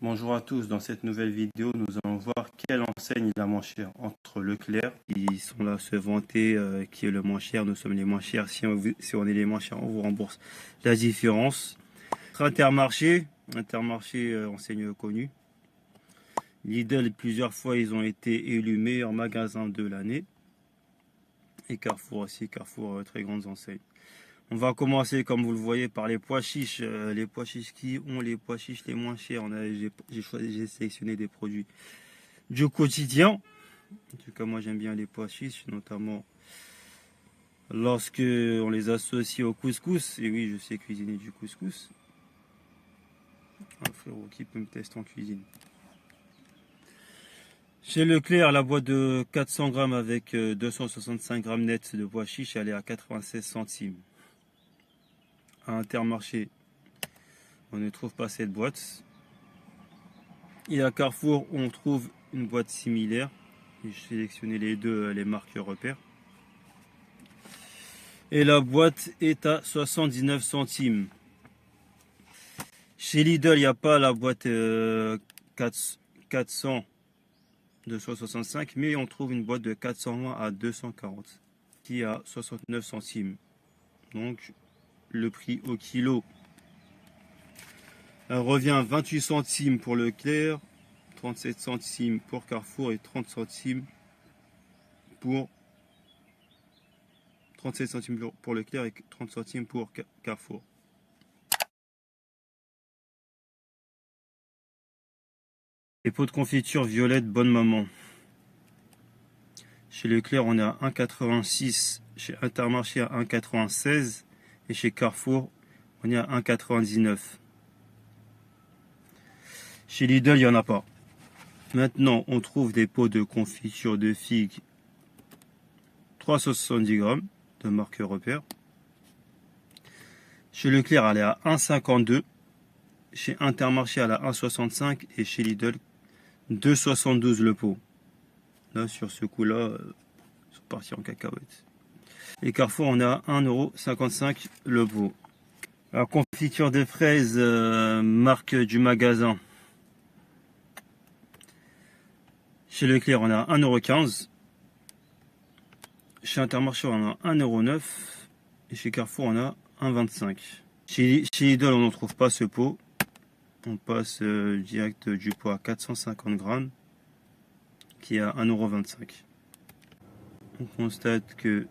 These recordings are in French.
Bonjour à tous, dans cette nouvelle vidéo, nous allons voir quelle enseigne est la moins chère entre Leclerc. Ils sont là à se vanter qui est le moins cher, nous sommes les moins chers. Si on est les moins chers, on vous rembourse la différence. Intermarché, enseigne connue. Lidl, plusieurs fois, ils ont été élus meilleur magasin de l'année. Et Carrefour aussi, Carrefour, très grandes enseignes. On va commencer, comme vous le voyez, par les pois chiches. Les pois chiches qui ont les pois chiches les moins chers. J'ai sélectionné des produits du quotidien. En tout cas, moi j'aime bien les pois chiches, notamment lorsque on les associe au couscous. Et oui, je sais cuisiner du couscous. Un frérot qui peut me tester en cuisine. Chez Leclerc, la boîte de 400 grammes avec 265 grammes net de pois chiches, elle est à 96 centimes. À Intermarché, on ne trouve pas cette boîte. Et à Carrefour, on trouve une boîte similaire. J'ai sélectionné les deux, les marques repères. Et la boîte est à 79 centimes. Chez Lidl, il n'y a pas la boîte 400 265, mais on trouve une boîte de 420 à 240 qui est à 69 centimes. Donc, le prix au kilo revient à 28 centimes pour Leclerc, 37 centimes pour Carrefour et 30 centimes pour 37 centimes pour Leclerc et 30 centimes pour Carrefour. Les pots de confiture violette bonne maman. Chez Leclerc, on est à 1,86, chez Intermarché à 1,96 et chez Carrefour, on est à 1,99. Chez Lidl, il n'y en a pas. Maintenant, on trouve des pots de confiture de figues 370 grammes de marque repère. Chez Leclerc, elle est à 1,52. Chez Intermarché, elle est à 1,65 et chez Lidl, 2,72 le pot. Là, sur ce coup-là, ils sont partis en cacahuète. Et Carrefour, on est à 1,55 € le pot. La confiture de fraises, marque du magasin. Chez Leclerc, on est à 1,15 €. Chez Intermarché, on a 1,09 € et chez Carrefour, on a 1,25 €. Chez Lidl, on n'en trouve pas ce pot. On passe direct du pot à 450 grammes qui est à 1,25 €. On constate que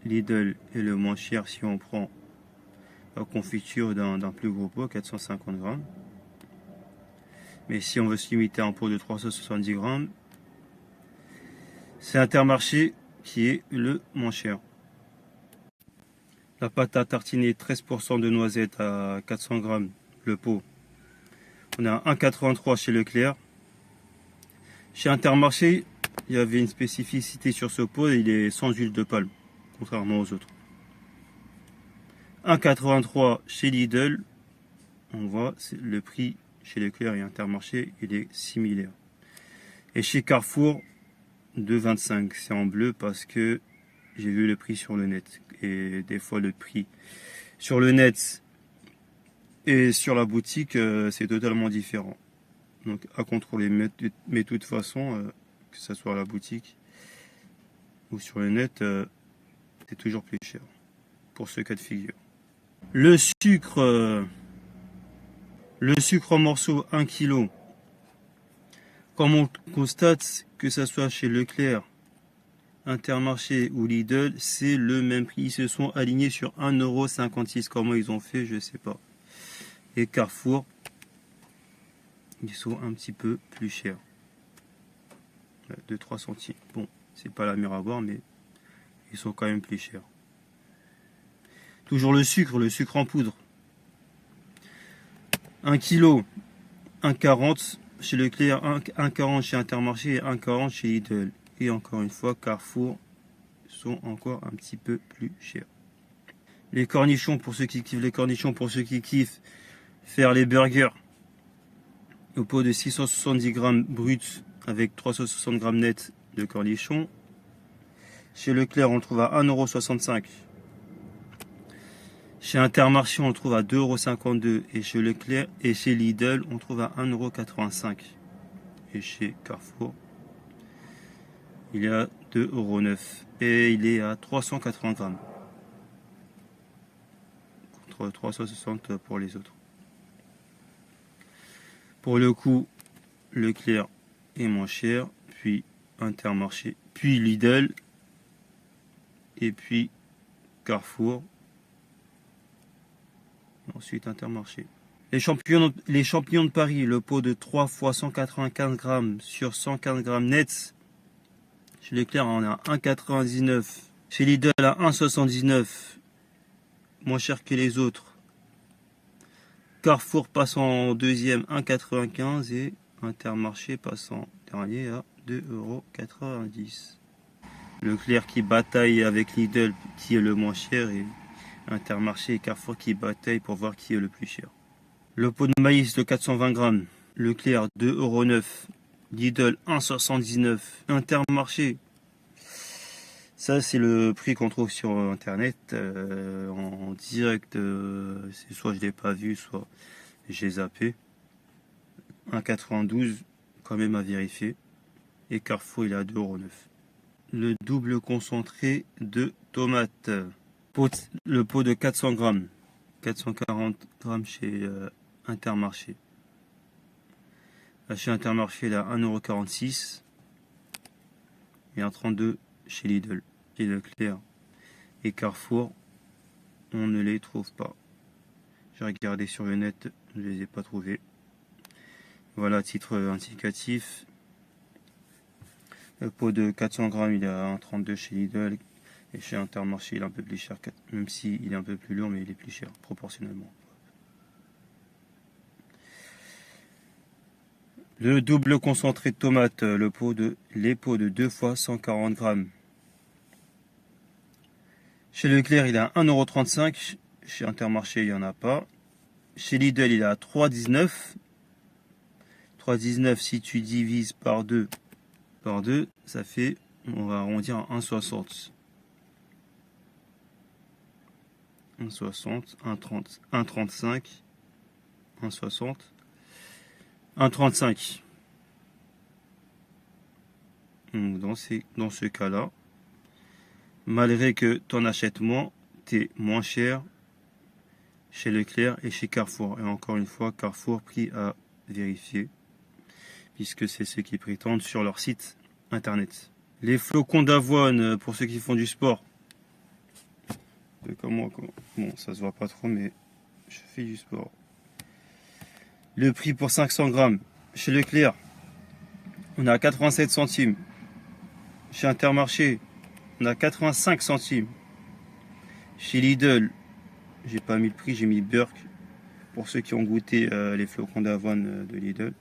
Lidl est le moins cher si on prend la confiture d'un plus gros pot, 450 grammes. Mais si on veut se limiter à un pot de 370 grammes, c'est Intermarché qui est le moins cher. La pâte à tartiner 13% de noisettes à 400 grammes le pot. On est à 1,83 chez Leclerc. Chez Intermarché, il y avait une spécificité sur ce pot, il est sans huile de palme, contrairement aux autres. 1,83 chez Lidl, on voit le prix chez Leclerc et Intermarché, il est similaire. Et chez Carrefour, 2,25, c'est en bleu parce que j'ai vu le prix sur le net. Et des fois le prix sur le net et sur la boutique, c'est totalement différent. Donc à contrôler, mais de toute façon, que ce soit à la boutique ou sur le net, c'est toujours plus cher pour ce cas de figure. Le sucre en morceaux 1 kg. Comme on constate, que ce soit chez Leclerc, Intermarché ou Lidl, c'est le même prix. Ils se sont alignés sur 1,56 €. Comment ils ont fait, je ne sais pas. Et Carrefour, ils sont un petit peu plus chers. De 3 centimes. Bon, c'est pas la mer à boire, mais ils sont quand même plus chers. Toujours le sucre en poudre. 1 kg, 1,40 chez Leclerc, 1,40 chez Intermarché et 1,40 chez Lidl. Et encore une fois, Carrefour sont encore un petit peu plus chers. Les cornichons, pour ceux qui kiffent les cornichons, pour ceux qui kiffent faire les burgers, au pot de 670 grammes bruts avec 360 grammes net de cornichons. Chez Leclerc, on le trouve à 1,65 €. Chez Intermarché, on le trouve à 2,52 € et chez Leclerc et chez Lidl, on le trouve à 1,85 €. Et chez Carrefour, il est à 2,09 € et il est à 380 grammes contre 360 pour les autres. Pour le coup, Leclerc est moins cher, puis Intermarché, puis Lidl, et puis Carrefour, et ensuite Intermarché. Les champignons de Paris, le pot de 3 fois 195 grammes sur 115 grammes nets. Chez Leclerc, on est à 1,99. Chez Lidl, à 1,79. Moins cher que les autres. Carrefour passe en deuxième, 1,95. Et Intermarché passe en dernier à 2,90 €. Leclerc qui bataille avec Lidl, qui est le moins cher. Et Intermarché et Carrefour qui bataillent pour voir qui est le plus cher. Le pot de maïs de 420 grammes, Leclerc 2,09 €, Lidl 1,79 €, Intermarché. Ça c'est le prix qu'on trouve sur internet en direct. C'est soit je l'ai pas vu, soit j'ai zappé. 1,92 € quand même à vérifier. Et Carrefour il est à 2,09 €. Le double concentré de tomates, le pot de 400 grammes, 440 grammes chez Intermarché. Chez Intermarché, il est à 1,46 € et 1,32 € chez Lidl. Chez Leclerc et Carrefour, on ne les trouve pas. J'ai regardé sur le net, je ne les ai pas trouvés. Voilà, titre indicatif. Le pot de 400 grammes, il est à 1,32 € chez Lidl. Et chez Intermarché, il est un peu plus cher, même s'il est un peu plus lourd, mais il est plus cher proportionnellement. Le double concentré de tomates, les pots de 2 fois 140 grammes. Chez Leclerc, il est à 1,35 €. Chez Intermarché, il n'y en a pas. Chez Lidl, il est à 3,19 €. 3,19 €, si tu divises par 2, ça fait, on va arrondir à 1,60 €. 1,60, 1,30, 1,35, 1,60, 1,35. Donc dans ce cas-là, malgré que tu en achètes moins, tu es moins cher chez Leclerc et chez Carrefour. Et encore une fois, Carrefour, prix à vérifier, puisque c'est ceux qui prétendent sur leur site internet. Les flocons d'avoine, pour ceux qui font du sport. Comme moi, bon, ça se voit pas trop, mais je fais du sport. Le prix pour 500 grammes chez Leclerc, on est à 87 centimes. Chez Intermarché, on a 85 centimes. Chez Lidl, j'ai pas mis le prix, j'ai mis Burke. Pour ceux qui ont goûté les flocons d'avoine de Lidl.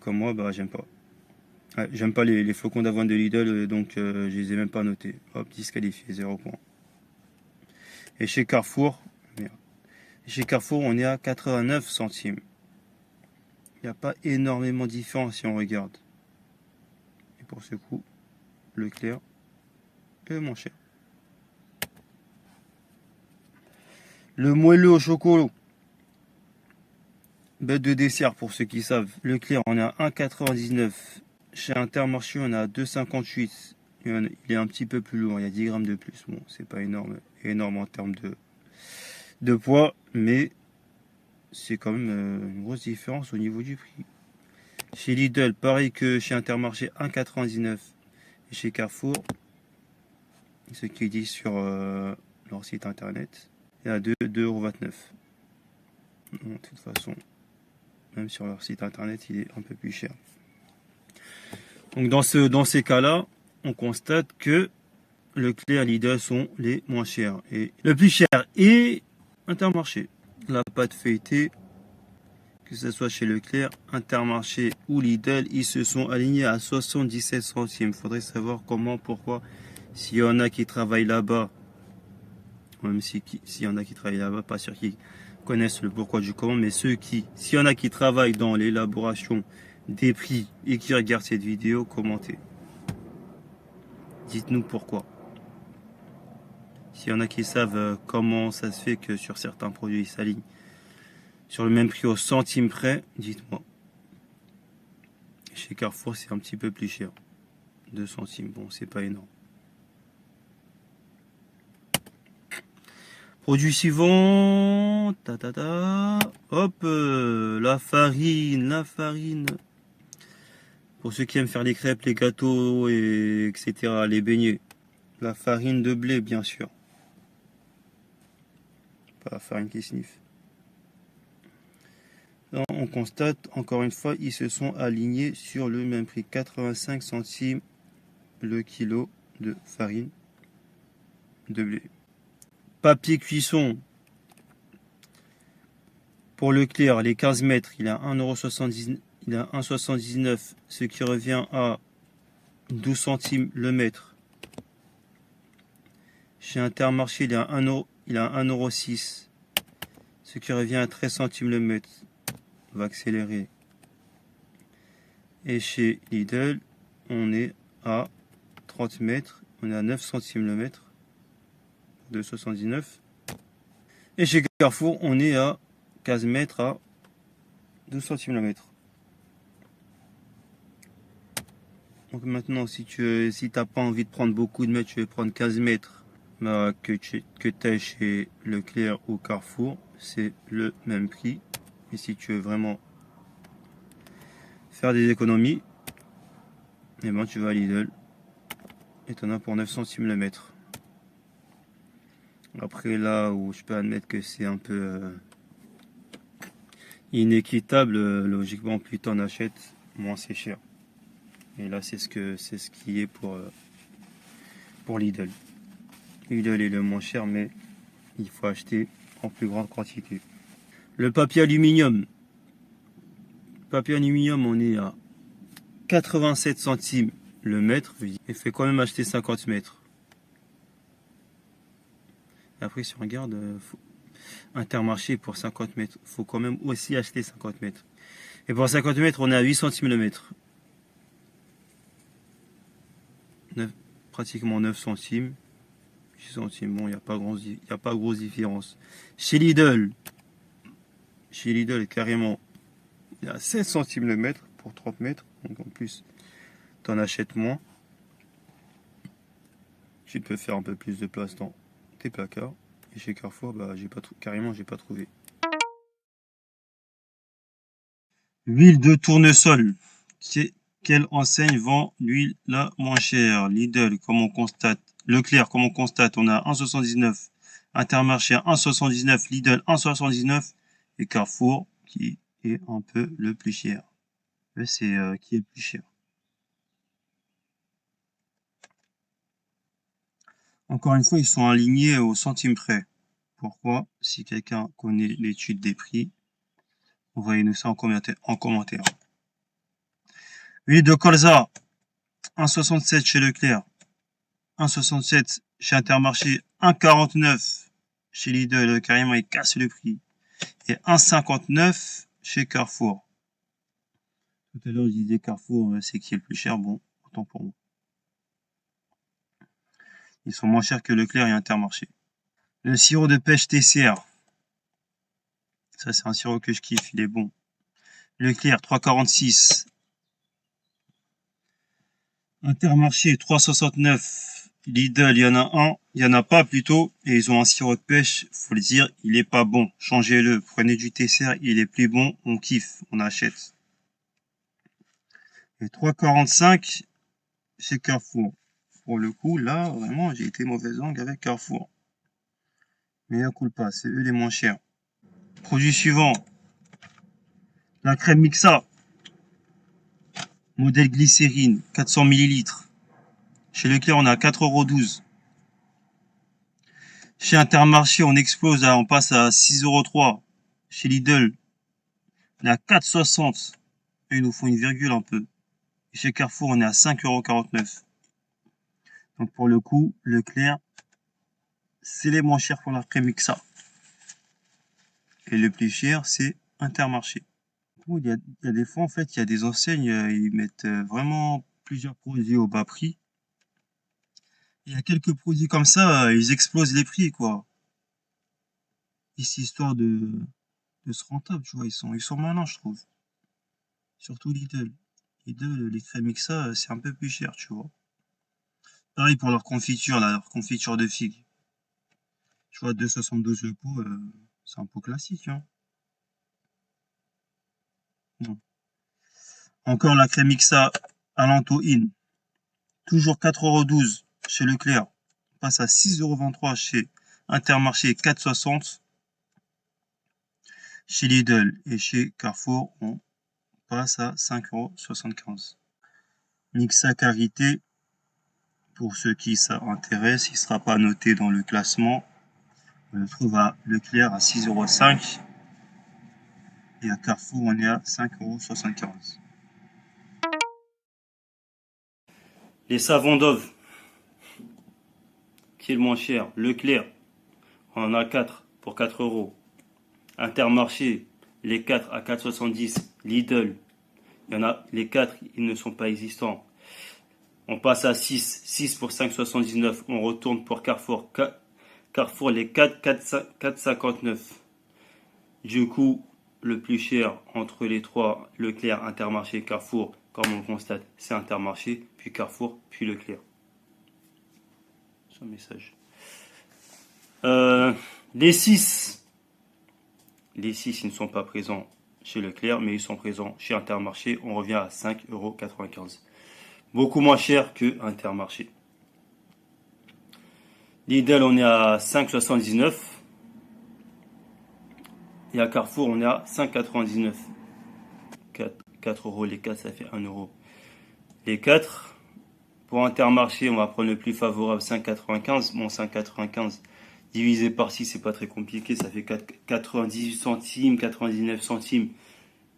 Comme moi, bah j'aime pas. Ouais, j'aime pas les flocons d'avoine de Lidl, donc je les ai même pas notés. Hop, disqualifié, 0 point. Et chez Carrefour, on est à 89 centimes. Il n'y a pas énormément de différence si on regarde. Et pour ce coup, Leclerc est moins cher. Le moelleux au chocolat. Bête de dessert pour ceux qui savent. Leclerc, on est à 1,99 €. Chez Intermarché, on est à 2,58 €. Il est un petit peu plus lourd, il y a 10 grammes de plus. Bon, c'est pas énorme en termes de poids, mais c'est quand même une grosse différence au niveau du prix. Chez Lidl, pareil que chez Intermarché, 1,99 €. Et chez Carrefour, ce qu'ils disent sur leur site internet, il est à 2,29 €. De toute façon, même sur leur site internet, il est un peu plus cher. Donc dans ces cas-là, on constate que Leclerc et Lidl sont les moins chers. Et le plus cher est Intermarché. La pâte feuilletée, que ce soit chez Leclerc, Intermarché ou Lidl, ils se sont alignés à 77 centimes. Il faudrait savoir comment, pourquoi. S'il y en a qui travaillent là-bas, même s'il y en a qui travaillent là-bas, pas sûr qu'ils connaissent le pourquoi du comment, mais s'il y en a qui travaillent dans l'élaboration des prix et qui regardent cette vidéo, commentez. Dites-nous pourquoi. S'il y en a qui savent comment ça se fait que sur certains produits ils s'alignent sur le même prix au centime près, dites-moi. Chez Carrefour, c'est un petit peu plus cher. 2 centimes, bon, c'est pas énorme. Produit suivant. Ta ta ta. Hop, la farine, la farine. Pour ceux qui aiment faire les crêpes, les gâteaux, et etc., les beignets. La farine de blé, bien sûr. Pas la farine qui sniffe. Là, on constate, encore une fois, ils se sont alignés sur le même prix. 85 centimes le kilo de farine de blé. Papier cuisson. Pour Leclerc, les 15 mètres, il a 1,79 €. Il a 1,79, ce qui revient à 12 centimes le mètre. Chez Intermarché, il a 1,06 €, ce qui revient à 13 centimes le mètre. On va accélérer. Et chez Lidl, on est à 30 mètres, on est à 9 centimes le mètre, 2,79 €. Et chez Carrefour, on est à 15 mètres à 12 centimes le mètre. Donc maintenant, si t'as pas envie de prendre beaucoup de mètres, tu veux prendre 15 mètres, bah, que tu ailles chez Leclerc ou Carrefour, c'est le même prix. Et si tu veux vraiment faire des économies, eh ben, tu vas à Lidl et t'en as pour 9 centimes le mètre. Après, là où je peux admettre que c'est un peu inéquitable, logiquement, plus t'en achètes, moins c'est cher. Et là, c'est ce qui est pour Lidl. Lidl est le moins cher, mais il faut acheter en plus grande quantité. Le papier aluminium. Papier aluminium, on est à 87 centimes le mètre. Il fait quand même acheter 50 mètres. Après, si on regarde, Intermarché pour 50 mètres, il faut quand même aussi acheter 50 mètres. Et pour 50 mètres, on est à 8 centimes le mètre. Pratiquement 9 centimes. 6 centimes, bon, il n'y a pas grosse différence. Chez Lidl, carrément, il y a 16 centimes le mètre pour 30 mètres. Donc en plus, tu en achètes moins. Tu peux faire un peu plus de place dans tes placards. Et chez Carrefour, bah, carrément, j'ai pas trouvé. L'huile de tournesol. Quelle enseigne vend l'huile la moins chère? Lidl, comme on constate. Leclerc, comme on constate, on a 1,79. Intermarché 1,79. Lidl 1,79. Et Carrefour, qui est un peu le plus cher. C'est qui est le plus cher. Encore une fois, ils sont alignés au centime près. Pourquoi? Si quelqu'un connaît l'étude des prix, envoyez-nous ça en commentaire. Huile de colza, 1,67 chez Leclerc, 1,67 chez Intermarché, 1,49 chez Lidl, carrément il casse le prix, et 1,59 chez Carrefour. Tout à l'heure je disais Carrefour, c'est qui est le plus cher, bon, autant pour moi. Ils sont moins chers que Leclerc et Intermarché. Le sirop de pêche TCR, ça c'est un sirop que je kiffe, il est bon. Leclerc 3,46. Intermarché 3,69. Lidl, il y en a pas plutôt, et ils ont un sirop de pêche, faut le dire, il est pas bon. Changez-le, prenez du TCR, il est plus bon, on kiffe, on achète. Et 3,45 chez Carrefour. Pour le coup, là, vraiment, j'ai été mauvaise langue avec Carrefour. Mais un coup pas, c'est eux les moins chers. Produit suivant, la crème Mixa, modèle glycérine, 400 ml. Chez Leclerc, on est à 4,12 €. Chez Intermarché, on explose, là, on passe à 6,03 €. Chez Lidl, on est à 4,60 €. Ils nous font une virgule un peu. Et chez Carrefour, on est à 5,49 €. Donc pour le coup, Leclerc, c'est les moins chers pour la crème Mixa. Et le plus cher, c'est Intermarché. Il y a des fois, en fait, il y a des enseignes, ils mettent vraiment plusieurs produits au bas prix. Il y a quelques produits comme ça, ils explosent les prix, quoi. Ici, histoire de se rentable, tu vois, ils sont malins, je trouve. Surtout Lidl. Lidl, les crèmes Mixa, c'est un peu plus cher, tu vois. Pareil pour leur confiture, là, leur confiture de figues. Tu vois, 2,72 le pot, c'est un pot classique, hein. Non. Encore la crème Mixa Alanto In. Toujours 4,12 € chez Leclerc. On passe à 6,23 € chez Intermarché, 4,60 € chez Lidl. Et chez Carrefour, on passe à 5,75 €. Mixa Carité, pour ceux qui s'intéressent, il ne sera pas noté dans le classement. On le trouve à Leclerc à 6,5 € et à Carrefour, on est à 5,75 €. Les savons Dove, qui est le moins cher. Leclerc, on en a 4 pour 4 €. Intermarché, les 4 à 4,70. Lidl, il y en a les 4, ils ne sont pas existants. On passe à 6 pour 5,79. On retourne pour Carrefour. Carrefour, les 4, 4,59. Du coup, le plus cher entre les trois, Leclerc, Intermarché, Carrefour, comme on le constate, c'est Intermarché, puis Carrefour, puis Leclerc. Son message. Les 6, ils ne sont pas présents chez Leclerc, mais ils sont présents chez Intermarché. On revient à 5,95 €. Beaucoup moins cher que Intermarché. Lidl, on est à 5,79. Et à Carrefour, on est à 5,99. 4 € les 4, ça fait 1 € les 4. Pour Intermarché, on va prendre le plus favorable, 5,95. Bon, 5,95 divisé par 6, c'est pas très compliqué. Ça fait 98 centimes, 99 centimes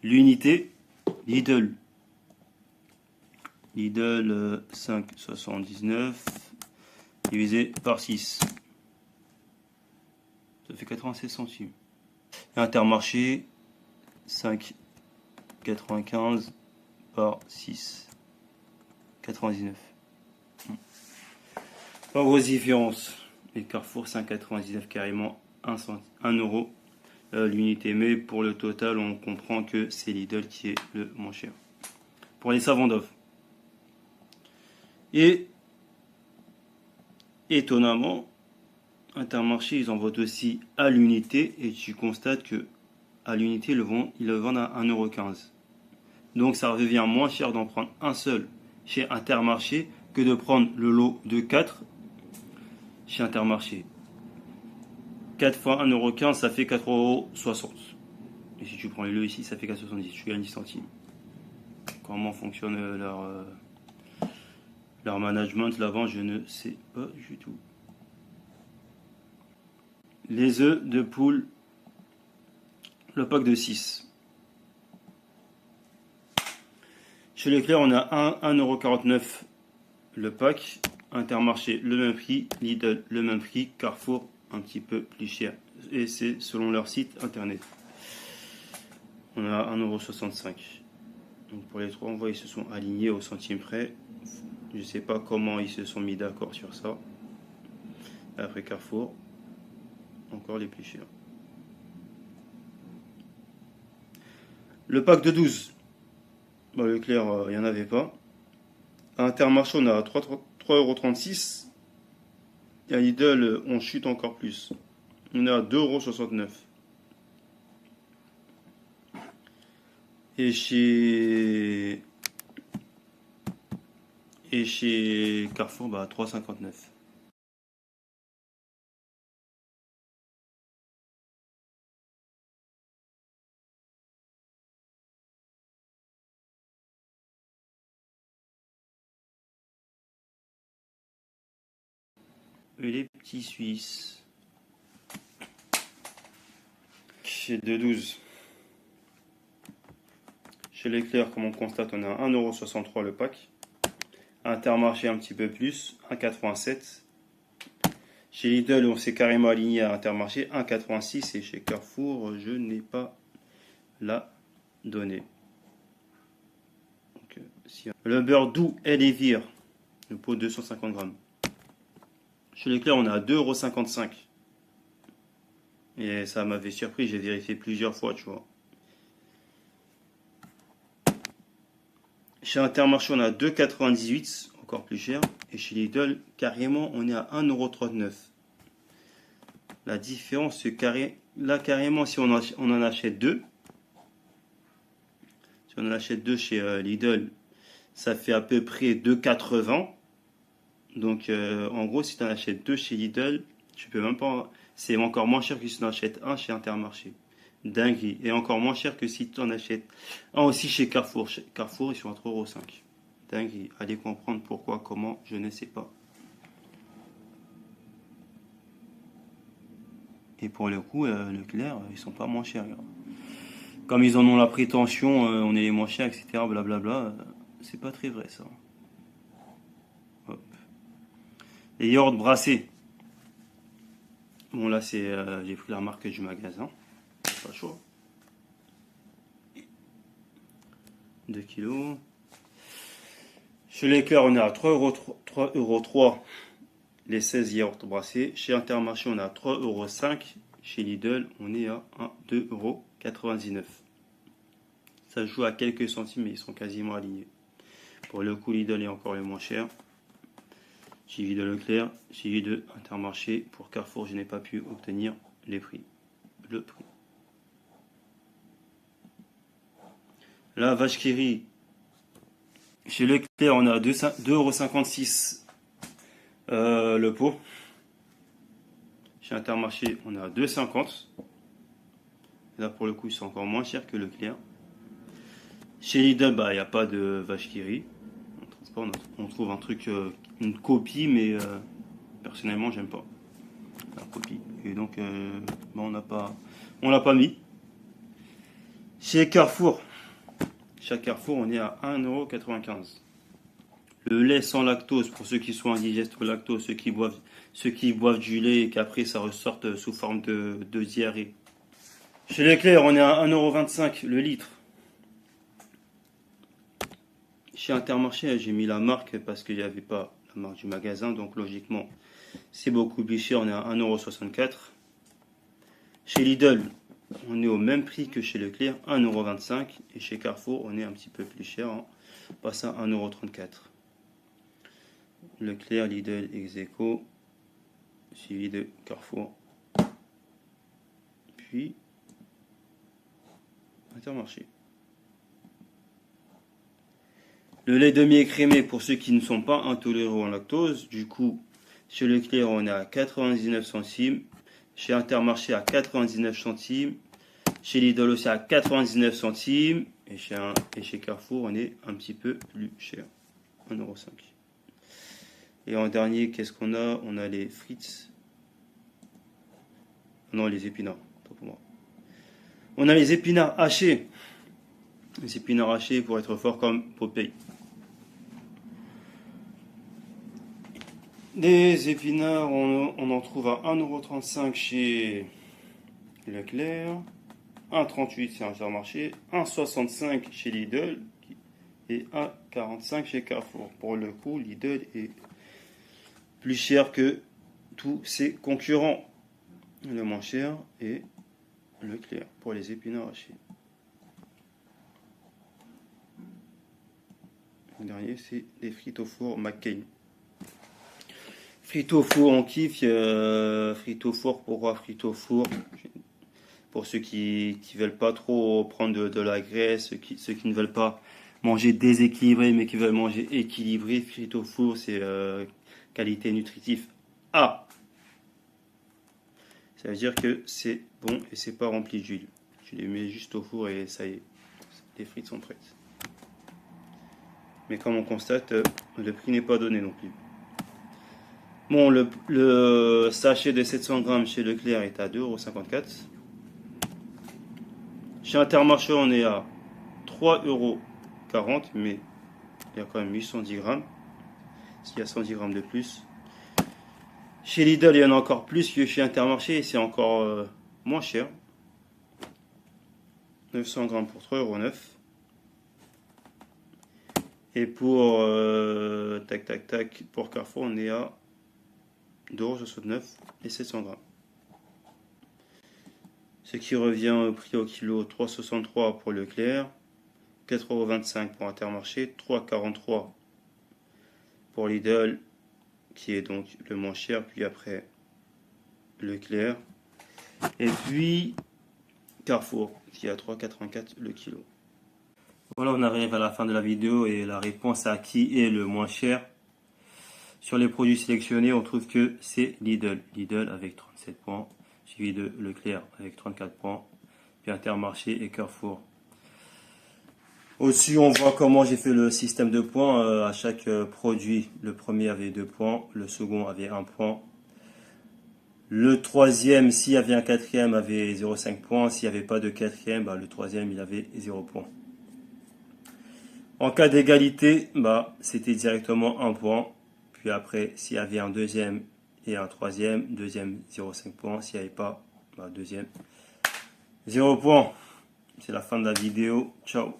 l'unité. Lidl, 5,79 divisé par 6. Ça fait 96 centimes. Et Intermarché, 5,95 par 6. 99. Pas grosse différence. Et Carrefour, 5,99 carrément 1 € l'unité. Mais pour le total, on comprend que c'est Lidl qui est le moins cher. Pour les savons Dove. Et étonnamment, Intermarché, ils en vendent aussi à l'unité. Et tu constates que à l'unité, ils le vendent à 1,15 €. Donc ça revient moins cher d'en prendre un seul chez Intermarché que de prendre le lot de 4 chez Intermarché. 4 fois 1,15 €, ça fait 4,60 €. Et si tu prends les lots ici, ça fait 4,70 €. Tu gagnes 10 centimes. Comment fonctionne leur management là-bas, je ne sais pas du tout. Les œufs de poule, le pack de 6. Chez Leclerc, on a 1,49 € le pack. Intermarché, le même prix. Lidl, le même prix. Carrefour, un petit peu plus cher. Et c'est selon leur site internet. On a 1,65 €. Donc pour les trois, on voit ils se sont alignés au centime près. Je ne sais pas comment ils se sont mis d'accord sur ça. Après Carrefour, encore les plus chers. Le pack de 12. Bon, Leclerc, il n'y en avait pas. À Intermarché, on a 3,36 €. Et à Lidl, on chute encore plus. On est à 2,69 €. Et chez Carrefour, 3,59 €. Et les petits Suisses. Chez 2,12. Chez Leclerc, comme on constate, on a 1,63 € le pack. Intermarché un petit peu plus, 1,87 €. Chez Lidl, on s'est carrément aligné à Intermarché, 1,86 €. Et chez Carrefour, je n'ai pas la donnée. Donc, le beurre doux Elevir, le pot de 250 grammes. Chez Leclerc, on est à 2,55 €. Et ça m'avait surpris, j'ai vérifié plusieurs fois, tu vois. Chez Intermarché, on est à 2,98 €, encore plus cher. Et chez Lidl, carrément, on est à 1,39 €. La différence, c'est là, carrément, si on en achète deux, si on en achète deux chez Lidl, ça fait à peu près 2,80 €. Donc, en gros, si tu en achètes deux chez Lidl, tu peux même pas. C'est encore moins cher que si tu en achètes un chez Intermarché. Dinguerie. Et encore moins cher que si tu en achètes un aussi chez Carrefour. Chez Carrefour, ils sont à 3,5 €. Dinguerie. Allez comprendre pourquoi, comment, je ne sais pas. Et pour le coup, Leclerc, ils sont pas moins chers. Là. Comme ils en ont la prétention, on est les moins chers, etc. Blablabla. C'est pas très vrai ça. Hop. Les yaourts brassés. Bon là c'est j'ai pris la marque du magasin. Pas chaud. 2 kilos. Chez Leclerc on est à 3,3 € les 16 yaourts brassés. Chez Intermarché on est à 3,5 €. Chez Lidl on est à 2,99 €. Ça joue à quelques centimes mais ils sont quasiment alignés. Pour le coup Lidl est encore le moins cher. Suivi de Leclerc, suivi de Intermarché. Pour Carrefour, je n'ai pas pu obtenir les prix. Le prix. La vache qui rit. Chez Leclerc, on est à 2,56 € le pot. Chez Intermarché, on est à 2,50 €. Là, pour le coup, c'est encore moins cher que Leclerc. Chez Lidl, il n'y a pas de vache qui rit. On trouve un truc, une copie, mais personnellement, j'aime pas la copie. Et donc, on l'a pas mis. Chez Carrefour, on est à 1,95 €. Le lait sans lactose, pour ceux qui sont indigestes au lactose, ceux qui boivent du lait et qu'après ça ressorte sous forme de diarrhée. Chez Leclerc, on est à 1,25 € le litre. Chez Intermarché, j'ai mis la marque parce qu'il n'y avait pas la marque du magasin, donc logiquement, c'est beaucoup plus cher, on est à 1,64 €. Chez Lidl, on est au même prix que chez Leclerc, 1,25 €. Et chez Carrefour, on est un petit peu plus cher, on passe à 1,34 €. Leclerc, Lidl, ex-aequo, suivi de Carrefour, puis Intermarché. Le lait demi-écrémé pour ceux qui ne sont pas intolérants au lactose. Du coup, chez Leclerc, on est à 99 centimes. Chez Intermarché, à 99 centimes. Chez Lidl aussi à 99 centimes. Et chez Carrefour, on est un petit peu plus cher. 1,5 €. Et en dernier, qu'est-ce qu'on a? On a les frites. Non, les épinards. Pas pour moi. On a les épinards hachés. Les épinards hachés pour être fort comme Popeye. Des épinards, on en trouve à 1,35 € chez Leclerc, 1,38 € chez Intermarché, 1,65 € chez Lidl et 1,45 € chez Carrefour. Pour le coup, Lidl est plus cher que tous ses concurrents. Le moins cher est Leclerc pour les épinards hachés. Le dernier, c'est les frites au four McCain. Frites au four, on kiffe. Frites au four, pourquoi frites au four? Pour ceux qui veulent pas trop prendre de la graisse, ceux qui ne veulent pas manger déséquilibré, mais qui veulent manger équilibré, frites au four, c'est qualité nutritive A. Ça veut dire que c'est bon et c'est pas rempli d'huile. Tu les mets juste au four et ça y est, les frites sont prêtes. Mais comme on constate, le prix n'est pas donné non plus. Bon, le sachet de 700 grammes chez Leclerc est à 2,54 €. Chez Intermarché, on est à 3,40 €, mais il y a quand même 810 grammes. Parce qu'il y a 110 grammes de plus. Chez Lidl, il y en a encore plus que chez Intermarché et c'est encore moins cher. 900 grammes pour 3,09 €. Et pour pour Carrefour, on est à €2,69 et 700 grammes. Ce qui revient au prix au kilo 3,63 pour Leclerc, 4,25 € pour Intermarché, 3,43 € pour Lidl, qui est donc le moins cher, puis après Leclerc, et puis Carrefour, qui est à 3,84 € le kilo. Voilà, on arrive à la fin de la vidéo et la réponse à qui est le moins cher. Sur les produits sélectionnés, on trouve que c'est Lidl. Lidl avec 37 points, suivi de Leclerc avec 34 points, puis Intermarché et Carrefour. Au-dessus, on voit comment j'ai fait le système de points. À chaque produit, le premier avait 2 points, le second avait 1 point. Le troisième, s'il y avait un quatrième, avait 0,5 points. S'il n'y avait pas de quatrième, le troisième, il avait 0 points. En cas d'égalité, c'était directement 1 point. Puis après, s'il y avait un deuxième et un troisième, deuxième 0,5 points. S'il n'y avait pas, deuxième 0 points. C'est la fin de la vidéo. Ciao.